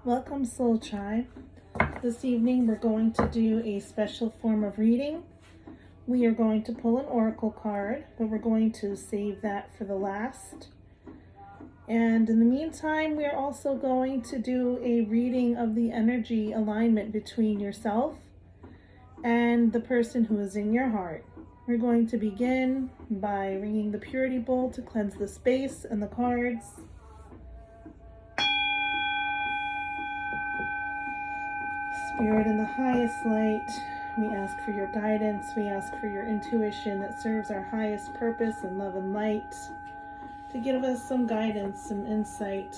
Welcome, Soul Tribe. This evening we're going to do a special form of reading. We are going to pull an oracle card, but we're going to save that for the last. And in the meantime, we're also going to do a reading of the energy alignment between yourself and the person who is in your heart. We're going to begin by ringing the purity bowl to cleanse the space and the cards. Spirit, in the highest light, we ask for your guidance. We ask for your intuition that serves our highest purpose in love and light, to give us some guidance, some insight,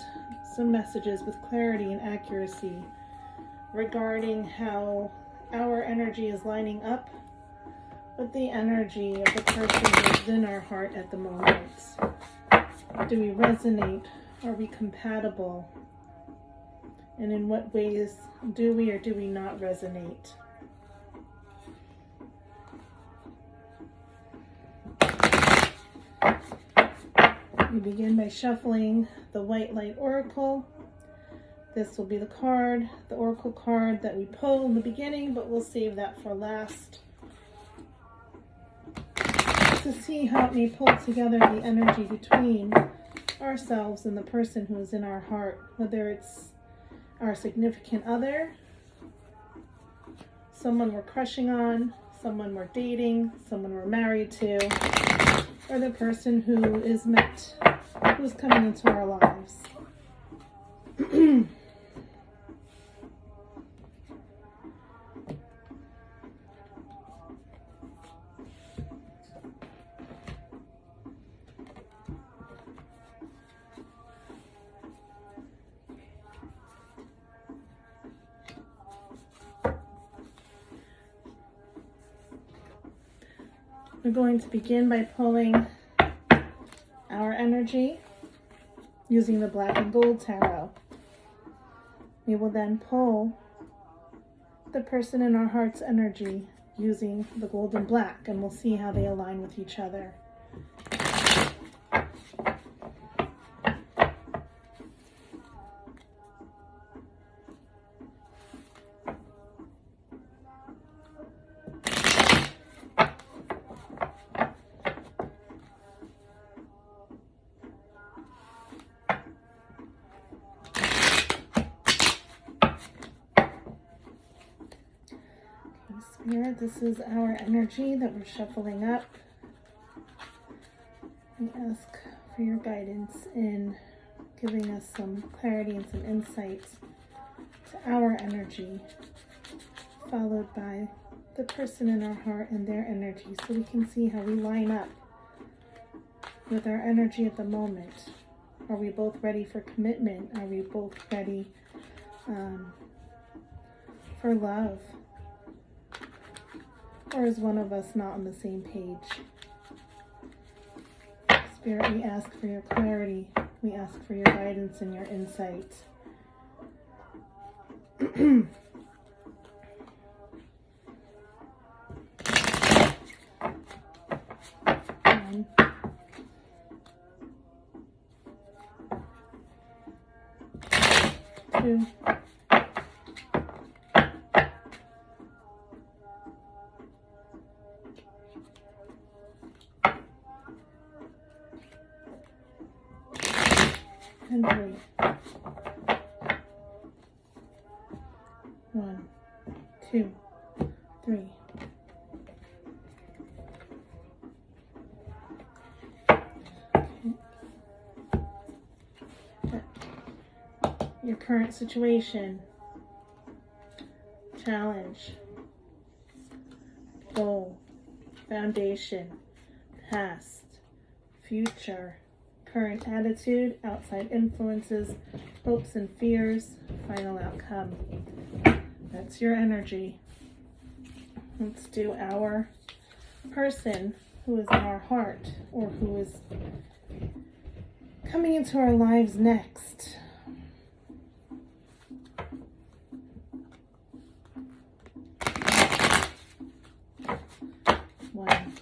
some messages with clarity and accuracy regarding how our energy is lining up with the energy of the person who is in our heart at the moment. Do we resonate? Are we compatible? And in what ways do we or do we not resonate? We begin by shuffling the White Light Oracle. This will be the oracle card that we pull in the beginning, but we'll save that for last, to see how it may pull together the energy between ourselves and the person who is in our heart, whether it's our significant other, someone we're crushing on, someone we're dating, someone we're married to, or the person who is who's coming into our lives. We're going to begin by pulling our energy using the Black and Gold Tarot. We will then pull the person in our heart's energy using the Gold and Black, and we'll see how they align with each other. Spirit, this is our energy that we're shuffling up. We ask for your guidance in giving us some clarity and some insights to our energy, followed by the person in our heart and their energy, so we can see how we line up with our energy at the moment. Are we both ready for commitment? Are we both ready for love? Or is one of us not on the same page? Spirit, we ask for your clarity. We ask for your guidance and your insight. One, two, and three. 1, 2, 3. Your current situation, challenge, goal, foundation, past, future, current attitude, outside influences, hopes and fears, final outcome. That's your energy. Let's do our person who is in our heart, or who is coming into our lives next. One.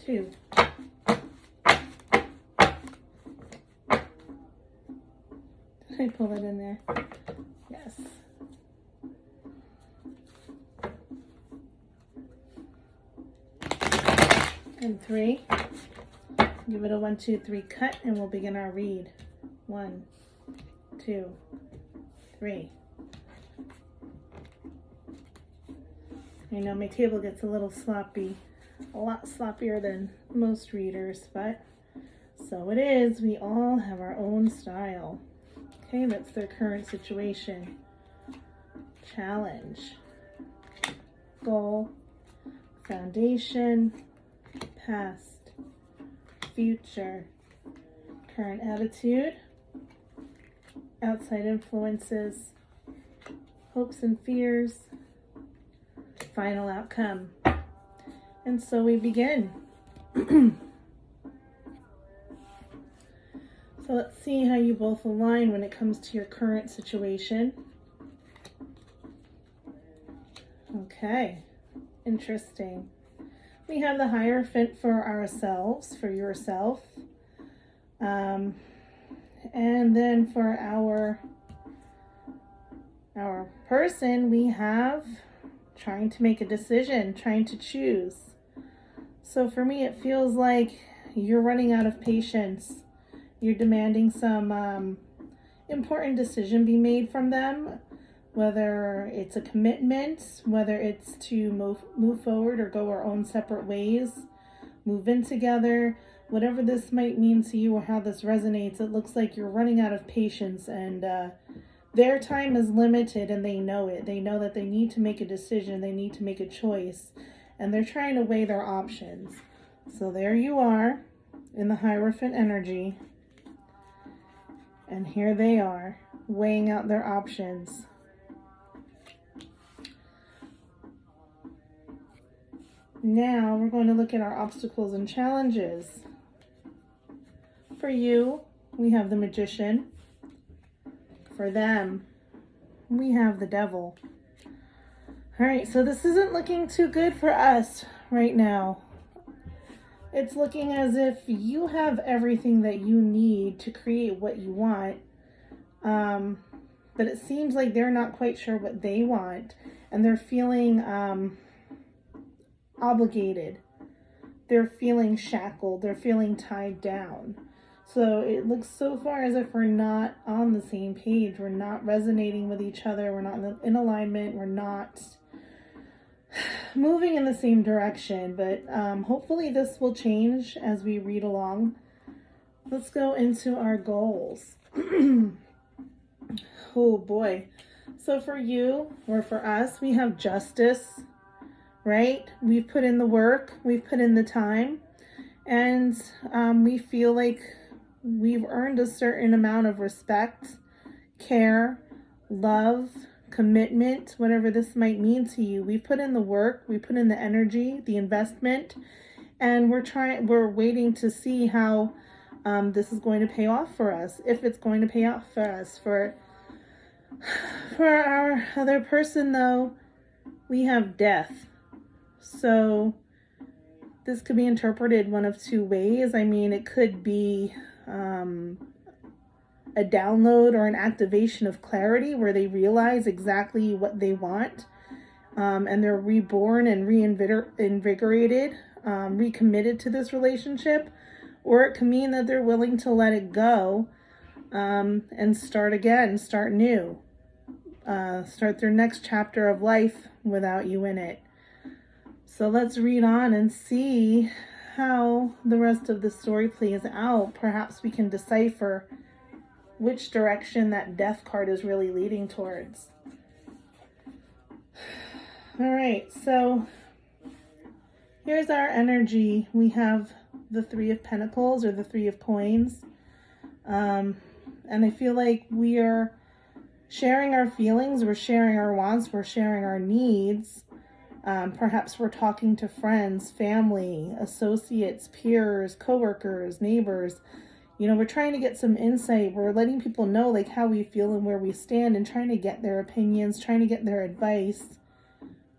2. Did I pull it in there? Yes. And 3. Give it a 1, 2, 3 cut, and we'll begin our read. 1, 2, 3. I know my table gets a little sloppy, a lot sloppier than most readers, but so it is. We all have our own style. Okay, that's their current situation. Challenge, goal, foundation, past, future, current attitude, outside influences, hopes and fears, final outcome. And so we begin. So let's see how you both align when it comes to your current situation. Okay, interesting. We have the Hierophant for ourselves, for yourself. And then for our person, we have trying to make a decision, trying to choose. So for me, it feels like you're running out of patience. You're demanding some important decision be made from them, whether it's a commitment, whether it's to move forward or go our own separate ways, move in together, whatever this might mean to you or how this resonates. It looks like you're running out of patience, and their time is limited, and they know it. They know that they need to make a decision, they need to make a choice, and they're trying to weigh their options. So there you are in the Hierophant energy, and here they are weighing out their options. Now we're going to look at our obstacles and challenges. For you, we have the Magician. For them, we have the Devil. All right, so this isn't looking too good for us right now. It's looking as if you have everything that you need to create what you want, but it seems like they're not quite sure what they want, and they're feeling obligated. They're feeling shackled. They're feeling tied down. So it looks so far as if we're not on the same page. We're not resonating with each other. We're not in alignment. We're not moving in the same direction. But hopefully this will change as we read along. Let's go into our goals. Oh boy. So for you or for us, we have justice, right? We've put in the work. We've put in the time. And we feel like we've earned a certain amount of respect, care, love, commitment, whatever this might mean to you. We've put in the work, we put in the energy, the investment, and we're waiting to see how this is going to pay off for us, if it's going to pay off for us. For our other person, though, we have death. So this could be interpreted one of two ways. I mean, it could be a download or an activation of clarity where they realize exactly what they want, and they're reborn and reinvigorated, recommitted to this relationship. Or it can mean that they're willing to let it go and start again, start new, start their next chapter of life without you in it. So let's read on and see how the rest of the story plays out. Perhaps we can decipher which direction that death card is really leading towards. All right, so here's our energy. We have the Three of Pentacles or the Three of Coins. And I feel like we are sharing our feelings, we're sharing our wants, we're sharing our needs. Perhaps we're talking to friends, family, associates, peers, coworkers, neighbors. You know, we're trying to get some insight. We're letting people know like how we feel and where we stand, and trying to get their opinions, trying to get their advice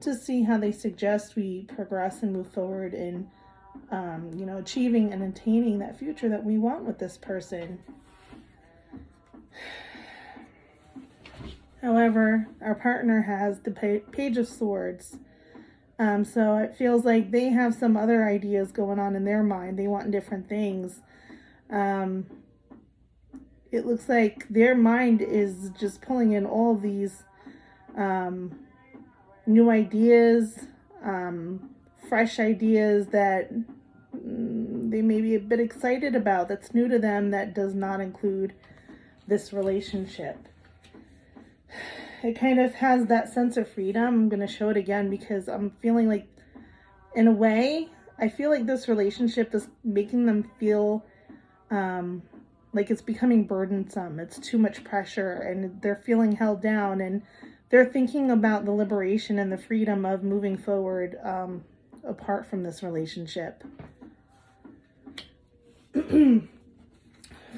to see how they suggest we progress and move forward in achieving and attaining that future that we want with this person. However, our partner has the Page of Swords. So it feels like they have some other ideas going on in their mind. They want different things. It looks like their mind is just pulling in all these new ideas, fresh ideas that they may be a bit excited about, that's new to them, that does not include this relationship. It kind of has that sense of freedom. I'm going to show it again because I'm feeling like, in a way, I feel like this relationship is making them feel like it's becoming burdensome. It's too much pressure and they're feeling held down, and they're thinking about the liberation and the freedom of moving forward apart from this relationship.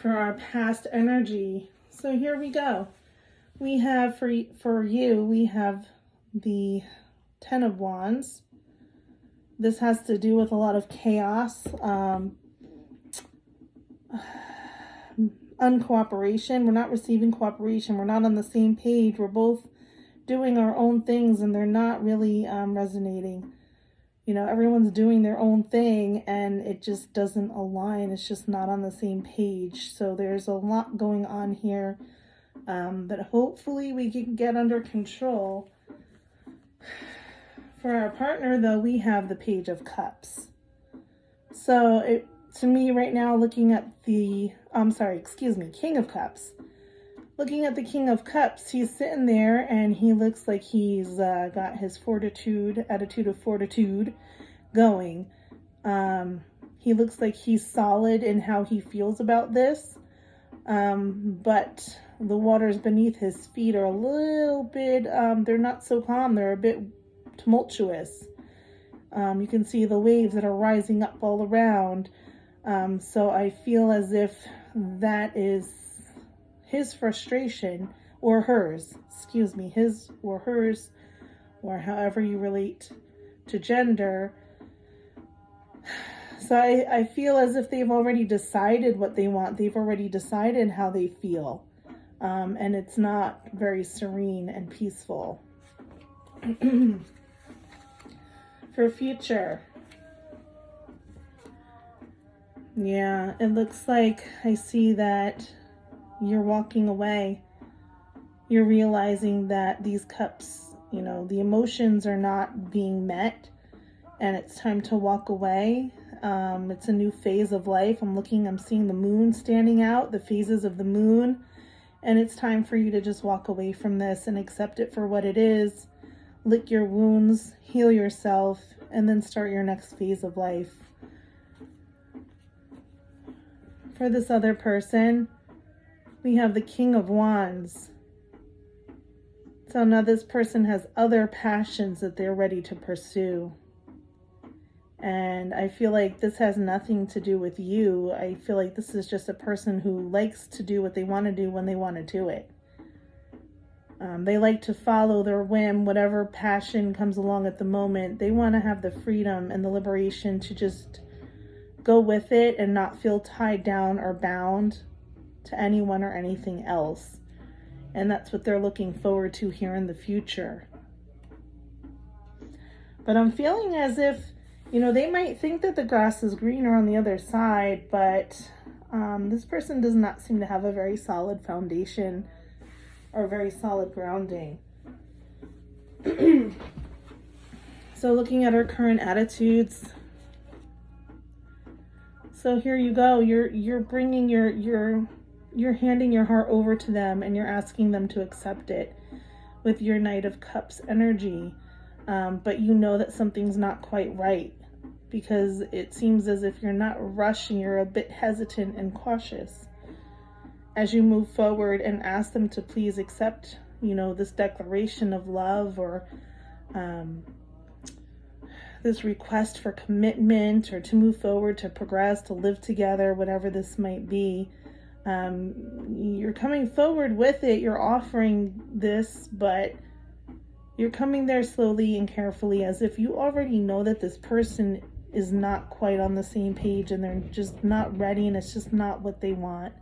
For our past energy. So here we go. We have for you, we have the Ten of Wands. This has to do with a lot of chaos, uncooperation. We're not receiving cooperation. We're not on the same page. We're both doing our own things and they're not really resonating. Everyone's doing their own thing and it just doesn't align. It's just not on the same page. So there's a lot going on here that hopefully we can get under control. For our partner, though, we have the Page of Cups. So to me right now, looking at the, King of Cups. Looking at the King of Cups, he's sitting there and he looks like he's got his attitude of fortitude going. He looks like he's solid in how he feels about this. But the waters beneath his feet are a little bit, they're not so calm. They're a bit tumultuous. You can see the waves that are rising up all around. So I feel as if that is his frustration, or hers, his or hers, or however you relate to gender. So I feel as if they've already decided what they want. They've already decided how they feel. And it's not very serene and peaceful. For future. Yeah, it looks like I see that you're walking away. You're realizing that these cups, the emotions are not being met and it's time to walk away. It's a new phase of life. I'm seeing the moon standing out, the phases of the moon, and it's time for you to just walk away from this and accept it for what it is. Lick your wounds, heal yourself, and then start your next phase of life. For this other person, we have the King of Wands. So now this person has other passions that they're ready to pursue. And I feel like this has nothing to do with you. I feel like this is just a person who likes to do what they want to do when they want to do it. They like to follow their whim, whatever passion comes along at the moment. They want to have the freedom and the liberation to just go with it and not feel tied down or bound to anyone or anything else. And that's what they're looking forward to here in the future. But I'm feeling as if, they might think that the grass is greener on the other side, but this person does not seem to have a very solid foundation or very solid grounding. So looking at our current attitudes. So here you go. You're bringing you're handing your heart over to them and you're asking them to accept it with your Knight of Cups energy. But you know that something's not quite right because it seems as if you're not rushing. You're a bit hesitant and cautious as you move forward and ask them to please accept, this declaration of love or this request for commitment or to move forward, to progress, to live together, whatever this might be. You're coming forward with it. You're offering this, but you're coming there slowly and carefully as if you already know that this person is not quite on the same page, and they're just not ready, and it's just not what they want.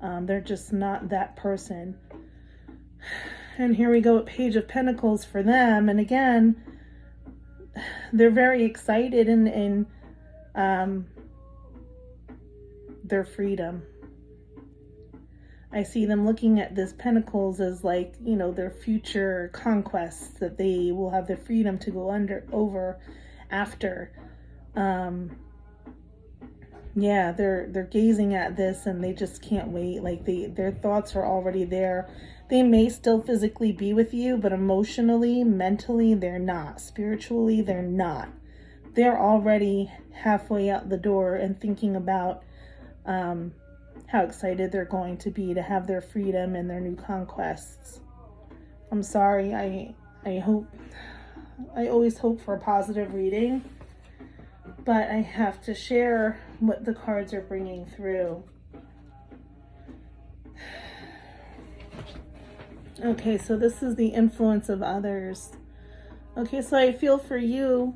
They're just not that person. And here we go at Page of Pentacles for them. And again, they're very excited in their freedom. I see them looking at this Pentacles as like, you know, their future conquests that they will have the freedom to go over after. Yeah, they're gazing at this and they just can't wait. Like their thoughts are already there. They may still physically be with you, but emotionally, mentally, they're not. Spiritually, they're not. They're already halfway out the door and thinking about how excited they're going to be to have their freedom and their new conquests. I'm sorry, I always hope for a positive reading, but I have to share what the cards are bringing through. Okay, so this is the influence of others. Okay, so I feel for you,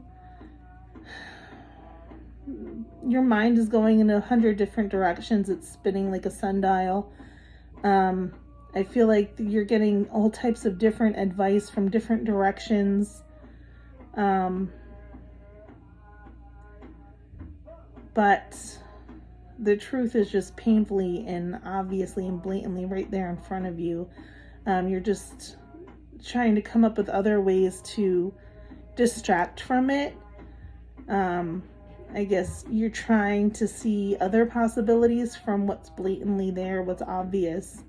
your mind is going in 100 different directions. It's spinning like a sundial. I feel like you're getting all types of different advice from different directions. But the truth is just painfully and obviously and blatantly right there in front of you. You're just trying to come up with other ways to distract from it. I guess you're trying to see other possibilities from what's blatantly there, what's obvious.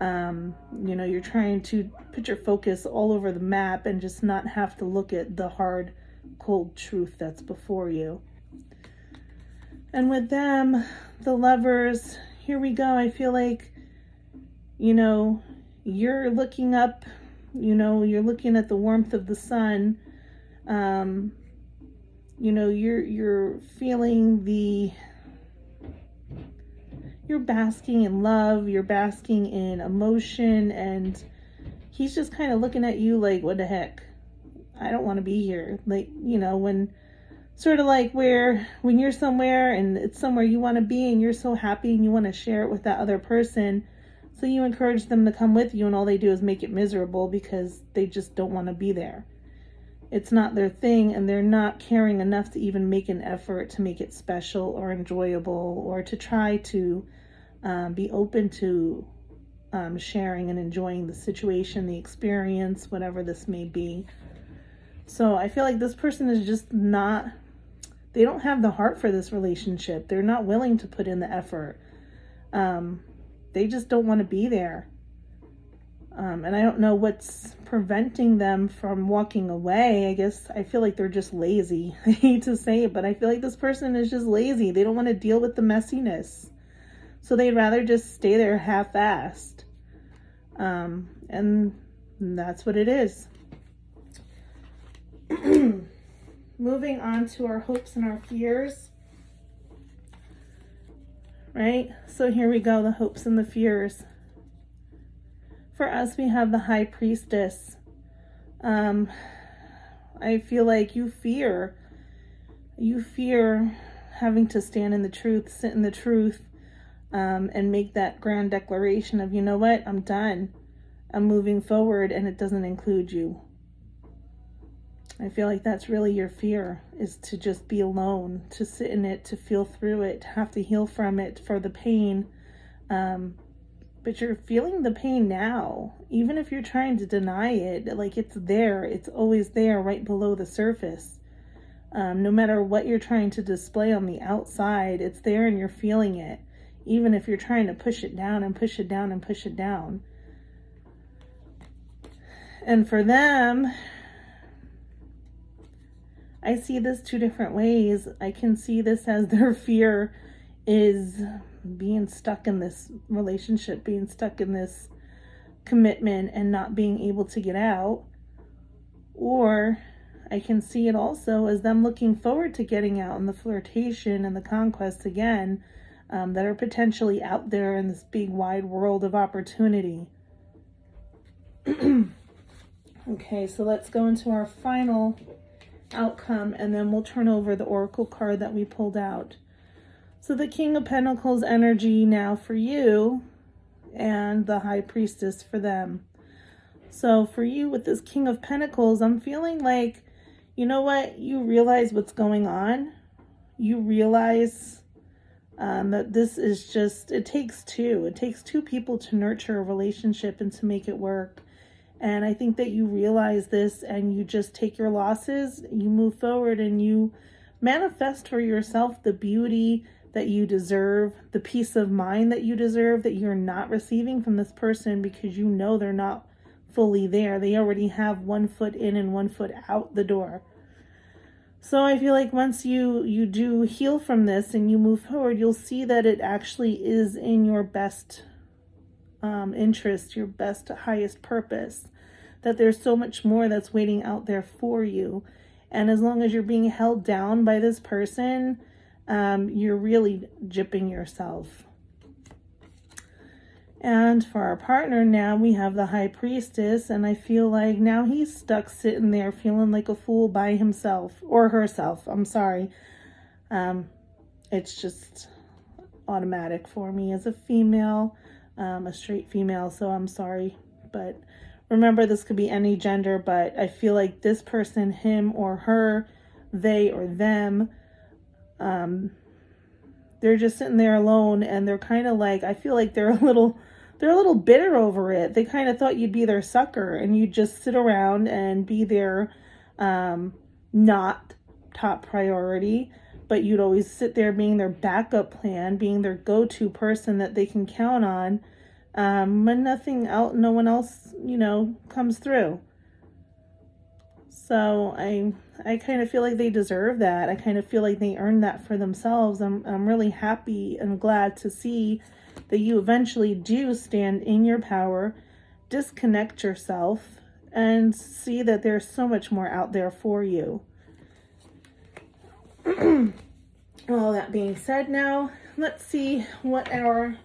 You know, you're trying to put your focus all over the map and just not have to look at the hard, cold truth that's before you. And with them, the Lovers, here we go. I feel like, you know, you're looking up, you know, you're looking at the warmth of the sun. You know, you're feeling you're basking in love, you're basking in emotion, and he's just kind of looking at you like, what the heck? I don't want to be here. Like, you know, when sort of like when you're somewhere and it's somewhere you want to be and you're so happy and you want to share it with that other person, so you encourage them to come with you and all they do is make it miserable because they just don't want to be there. It's not their thing, and they're not caring enough to even make an effort to make it special or enjoyable, or to try to be open to sharing and enjoying the situation, the experience, whatever this may be. So I feel like this person is just not, they don't have the heart for this relationship. They're not willing to put in the effort. They just don't want to be there. And I don't know what's preventing them from walking away. I guess I feel like they're just lazy. I hate to say it, but I feel like this person is just lazy. They don't want to deal with the messiness. So they'd rather just stay there half-assed. And that's what it is. Moving on to our hopes and our fears. Right? So here we go, the hopes and the fears. For us, we have the High Priestess. I feel like you fear having to stand in the truth, sit in the truth, and make that grand declaration of, you know what, I'm done. I'm moving forward, and it doesn't include you. I feel like that's really your fear, is to just be alone, to sit in it, to feel through it, to have to heal from it, for the pain. But you're feeling the pain now, even if you're trying to deny it. Like, it's there. It's always there, right below the surface. No matter what you're trying to display on the outside, it's there and you're feeling it, even if you're trying to push it down and push it down and push it down. And for them, I see this two different ways. I can see this as their fear is being stuck in this relationship, being stuck in this commitment and not being able to get out. Or I can see it also as them looking forward to getting out, and the flirtation and the conquest again, that are potentially out there in this big wide world of opportunity. Okay, so let's go into our final outcome, and then we'll turn over the oracle card that we pulled out. So the King of Pentacles energy now for you, and the High Priestess for them. So for you with this King of Pentacles, I'm feeling like, you know what, you realize what's going on. You realize that this is just, it takes two. It takes two people to nurture a relationship and to make it work. And I think that you realize this, and you just take your losses, you move forward, and you manifest for yourself the beauty that you deserve, the peace of mind that you deserve, that you're not receiving from this person because you know they're not fully there. They already have 1 foot in and 1 foot out the door. So I feel like once you do heal from this and you move forward, you'll see that it actually is in your best interest, your best, highest purpose, that there's so much more that's waiting out there for you. And as long as you're being held down by this person, you're really gypping yourself. And for our partner now, we have the High Priestess, and I feel like now he's stuck sitting there feeling like a fool by himself, or herself, I'm sorry. It's just automatic for me as a female, a straight female, so I'm sorry. But remember, this could be any gender, but I feel like this person, him or her, they or them, they're just sitting there alone, and they're kind of like, I feel like they're a little bitter over it. They kind of thought you'd be their sucker, and you'd just sit around and be their not top priority, but you'd always sit there being their backup plan, being their go-to person that they can count on, when no one else, comes through. So I kind of feel like they deserve that. I kind of feel like they earned that for themselves. I'm really happy and glad to see that you eventually do stand in your power, disconnect yourself, and see that there's so much more out there for you. All that being said, now let's see what our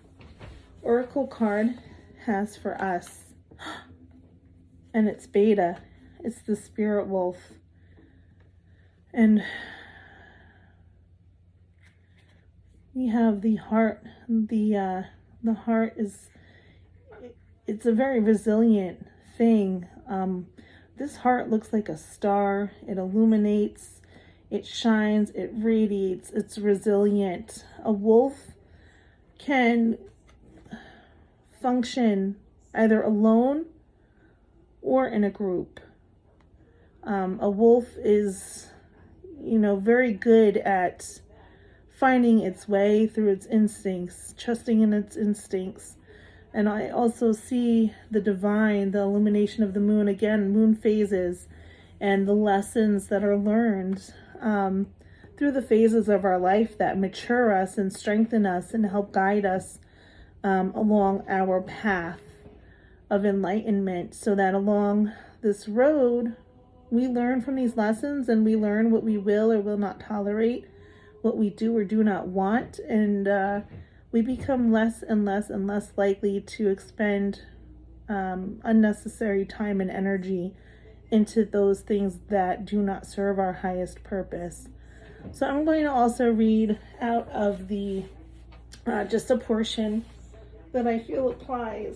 oracle card has for us. And it's Beta. It's the Spirit Wolf. And we have the heart. The heart it's a very resilient thing. This heart looks like a star. It illuminates, it shines, it radiates, it's resilient. A wolf can function either alone or in a group. A wolf is, very good at finding its way through its instincts, trusting in its instincts. And I also see the divine, the illumination of the moon, again, moon phases, and the lessons that are learned through the phases of our life that mature us and strengthen us and help guide us along our path of enlightenment, so that along this road, we learn from these lessons, and we learn what we will or will not tolerate, what we do or do not want, and we become less and less and less likely to expend unnecessary time and energy into those things that do not serve our highest purpose. So I'm going to also read out of the just a portion that I feel applies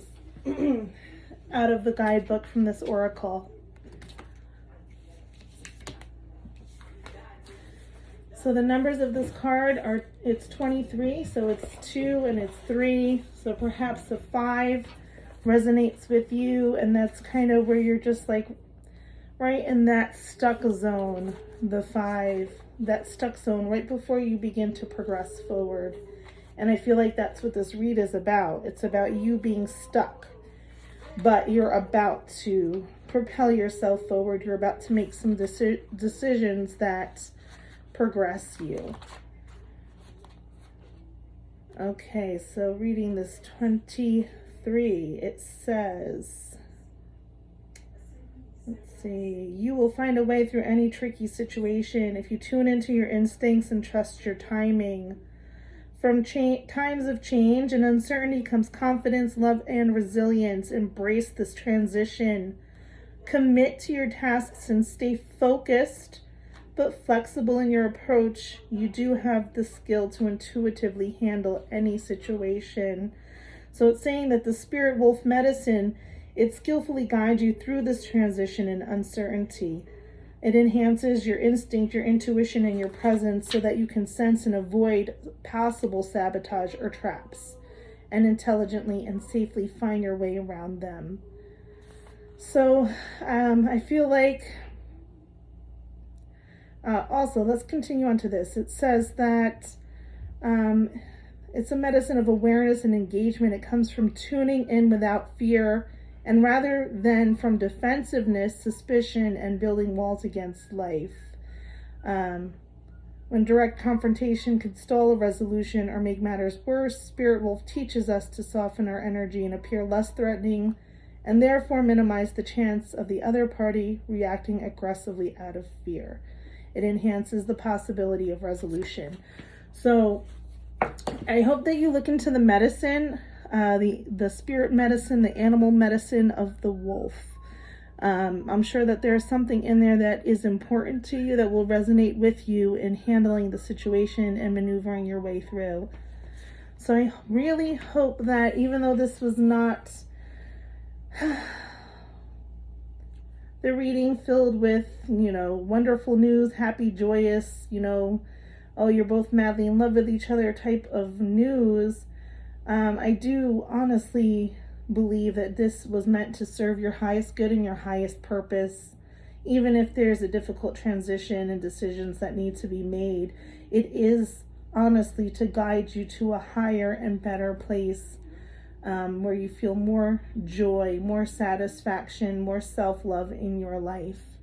out of the guidebook from this oracle. So the numbers of this card are, it's 23, so it's 2 and it's 3. So perhaps the 5 resonates with you, and that's kind of where you're just like right in that stuck zone, the 5, that stuck zone right before you begin to progress forward. And I feel like that's what this read is about. It's about you being stuck, but you're about to propel yourself forward. You're about to make some decisions that progress you. Okay, so reading this 23, it says, let's see, you will find a way through any tricky situation if you tune into your instincts and trust your timing. From times of change and uncertainty comes confidence, love, and resilience. Embrace this transition. Commit to your tasks and stay focused. but flexible in your approach. You do have the skill to intuitively handle any situation. So it's saying that the spirit wolf medicine, it skillfully guides you through this transition and uncertainty. It enhances your instinct, your intuition, and your presence so that you can sense and avoid possible sabotage or traps, and intelligently and safely find your way around them. So I feel like, also, let's continue on to this. It says that it's a medicine of awareness and engagement. It comes from tuning in without fear, and rather than from defensiveness, suspicion, and building walls against life. When direct confrontation could stall a resolution or make matters worse, Spirit Wolf teaches us to soften our energy and appear less threatening, and therefore minimize the chance of the other party reacting aggressively out of fear. It enhances the possibility of resolution. So I hope that you look into the medicine, the spirit medicine, the animal medicine of the wolf. I'm sure that there's something in there that is important to you that will resonate with you in handling the situation and maneuvering your way through. So I really hope that even though this was not the reading filled with, wonderful news, happy, joyous, oh, you're both madly in love with each other type of news, I do honestly believe that this was meant to serve your highest good and your highest purpose. Even if there's a difficult transition and decisions that need to be made, it is honestly to guide you to a higher and better place, where you feel more joy, more satisfaction, more self-love in your life.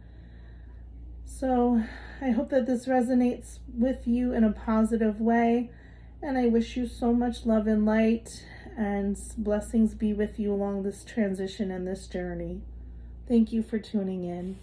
So I hope that this resonates with you in a positive way, and I wish you so much love and light, and blessings be with you along this transition and this journey. Thank you for tuning in.